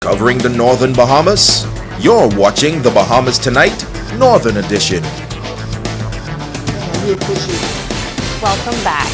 Covering the Northern Bahamas, you're watching the Bahamas Tonight, Northern Edition. Welcome back.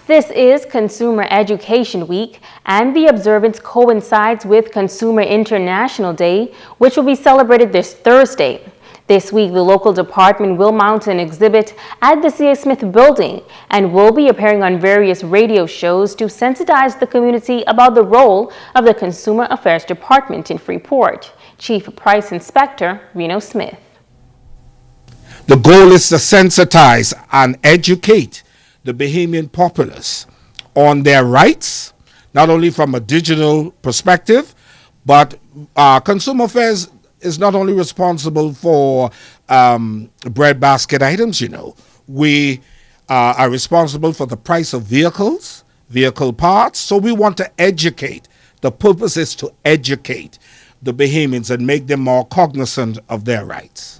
This is Consumer Education Week, and the observance coincides with Consumer International Day, which will be celebrated this Thursday. This week, the local department will mount an exhibit at the C.A. Smith building and will be appearing on various radio shows to sensitize the community about the role of the Consumer Affairs Department in Freeport. Chief Price Inspector Reno Smith. The goal is to sensitize and educate the Bahamian populace on their rights, not only from a digital perspective, but Consumer Affairs is not only responsible for breadbasket items, we are responsible for the price of vehicles, vehicle parts. So we want to educate. The purpose is to educate the Bahamians and make them more cognizant of their rights.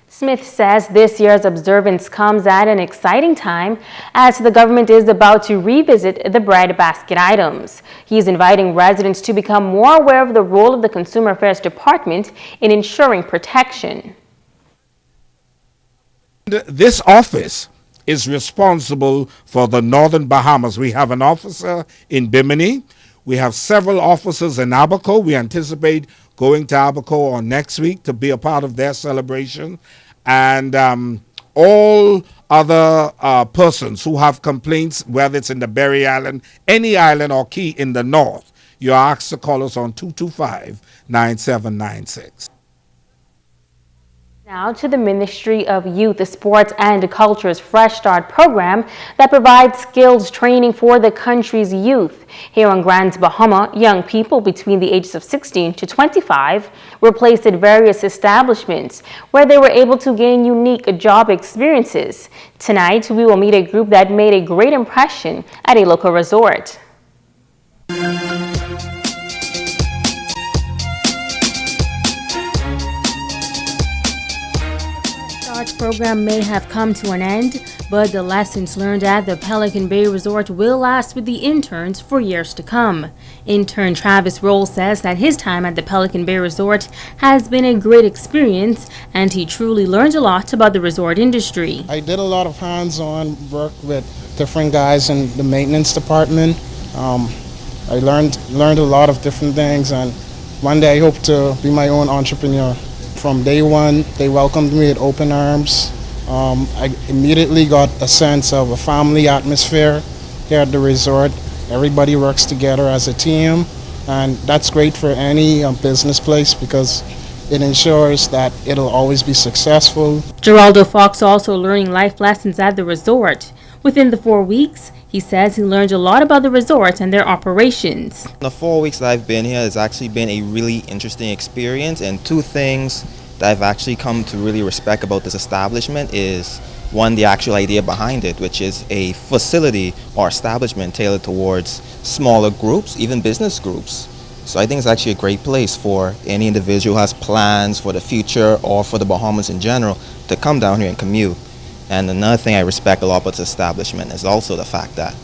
Smith says this year's observance comes at an exciting time as the government is about to revisit the breadbasket items. He is inviting residents to become more aware of the role of the Consumer Affairs Department in ensuring protection. This office is responsible for the Northern Bahamas. We have an officer in Bimini. We have several officers in Abaco. We anticipate going to Abaco on next week to be a part of their celebration. And all other persons who have complaints, whether it's in the Berry Island, any island or key in the north, you're asked to call us on 225-9796. Now to the Ministry of Youth, Sports and Culture's Fresh Start program that provides skills training for the country's youth. Here on Grand Bahama, young people between the ages of 16 to 25 were placed at various establishments where they were able to gain unique job experiences. Tonight, we will meet a group that made a great impression at a local resort. Program may have come to an end, but the lessons learned at the Pelican Bay Resort will last with the interns for years to come. Intern Travis Roll says that his time at the Pelican Bay Resort has been a great experience, and he truly learned a lot about the resort industry. I did a lot of hands-on work with different guys in the maintenance department. I learned a lot of different things, and one day I hope to be my own entrepreneur. From day one, they welcomed me with open arms. I immediately got a sense of a family atmosphere here at the resort. Everybody works together as a team, and that's great for any business place because it ensures that it'll always be successful. Geraldo Fox also learning life lessons at the resort. Within the 4 weeks, he says he learned a lot about the resort and their operations. The 4 weeks that I've been here has actually been a really interesting experience, and two things that I've actually come to really respect about this establishment is, one, the actual idea behind it, which is a facility or establishment tailored towards smaller groups, even business groups. So I think it's actually a great place for any individual who has plans for the future or for the Bahamas in general to come down here and commute. And another thing I respect a lot about this establishment is also the fact that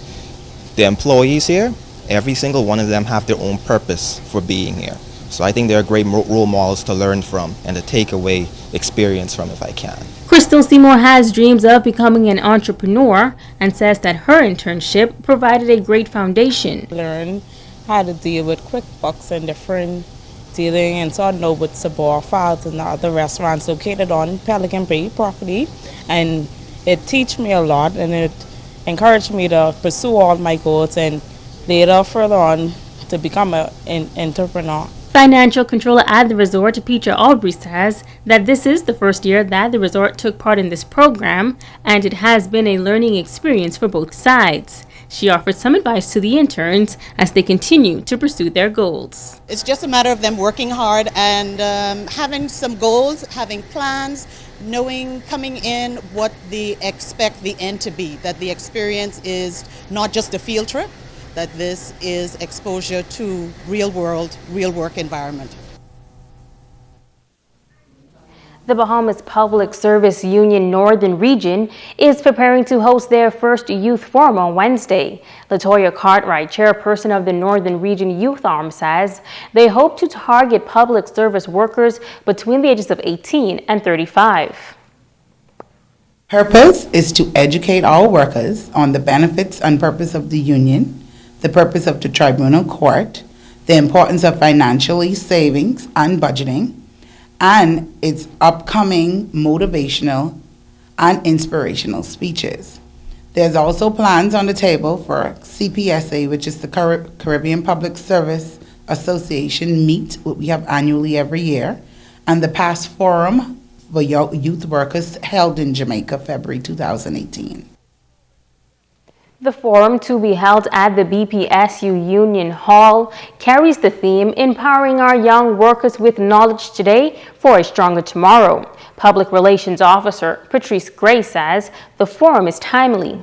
the employees here, every single one of them have their own purpose for being here. So I think they're great role models to learn from and to take away experience from if I can. Crystal Seymour has dreams of becoming an entrepreneur and says that her internship provided a great foundation. Learn how to deal with QuickBooks and different dealing, and so I know with Sabor Files and the other restaurants located on Pelican Bay property, and it teach me a lot and it encouraged me to pursue all my goals and later further on to become an entrepreneur. Financial controller at the resort, Peter Aubrey, says that this is the first year that the resort took part in this program, and it has been a learning experience for both sides. She offered some advice to the interns as they continue to pursue their goals. It's just a matter of them working hard and having some goals, having plans, knowing coming in what they expect the end to be, that the experience is not just a field trip, that this is exposure to real world, real work environment. The Bahamas Public Service Union Northern Region is preparing to host their first youth forum on Wednesday. Latoya Cartwright, chairperson of the Northern Region Youth Arm, says they hope to target public service workers between the ages of 18 and 35. Purpose is to educate all workers on the benefits and purpose of the union, the purpose of the tribunal court, the importance of financially savings and budgeting, and its upcoming motivational and inspirational speeches. There's also plans on the table for CPSA, which is the Caribbean Public Service Association meet, what we have annually every year, and the past forum for youth workers held in Jamaica, February 2018. The forum, to be held at the BPSU Union Hall, carries the theme Empowering Our Young Workers with Knowledge Today for a Stronger Tomorrow. Public Relations Officer Patrice Gray says the forum is timely.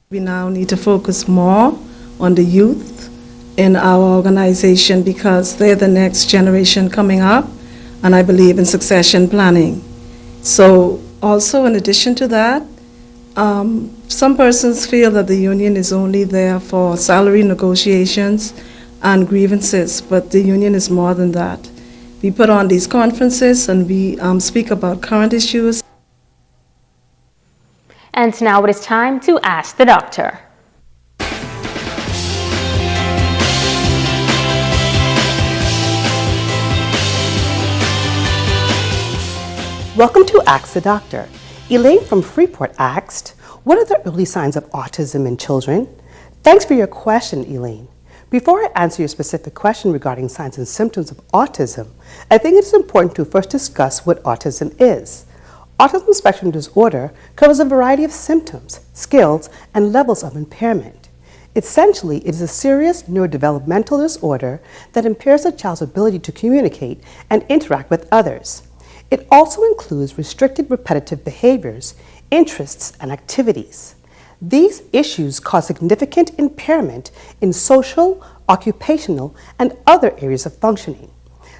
We now need to focus more on the youth in our organization because they're the next generation coming up, and I believe in succession planning. So also, in addition to that, some persons feel that the union is only there for salary negotiations and grievances, but the union is more than that. We put on these conferences and we speak about current issues. And now it is time to Ask the Doctor. Welcome to Ask the Doctor. Elaine from Freeport asked, what are the early signs of autism in children? Thanks for your question, Elaine. Before I answer your specific question regarding signs and symptoms of autism, I think it is important to first discuss what autism is. Autism spectrum disorder covers a variety of symptoms, skills, and levels of impairment. Essentially, it is a serious neurodevelopmental disorder that impairs a child's ability to communicate and interact with others. It also includes restricted repetitive behaviors, interests, and activities. These issues cause significant impairment in social, occupational, and other areas of functioning.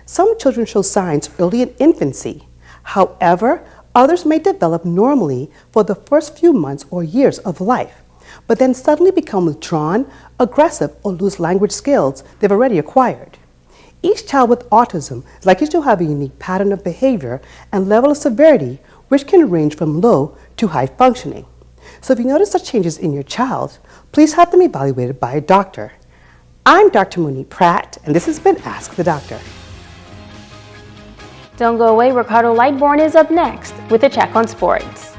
Some children show signs early in infancy. However, others may develop normally for the first few months or years of life, but then suddenly become withdrawn, aggressive, or lose language skills they've already acquired. Each child with autism is likely to have a unique pattern of behavior and level of severity, which can range from low to high functioning. So if you notice such changes in your child, please have them evaluated by a doctor. I'm Dr. Monique Pratt, and this has been Ask the Doctor. Don't go away, Ricardo Lightbourne is up next with a check on sports.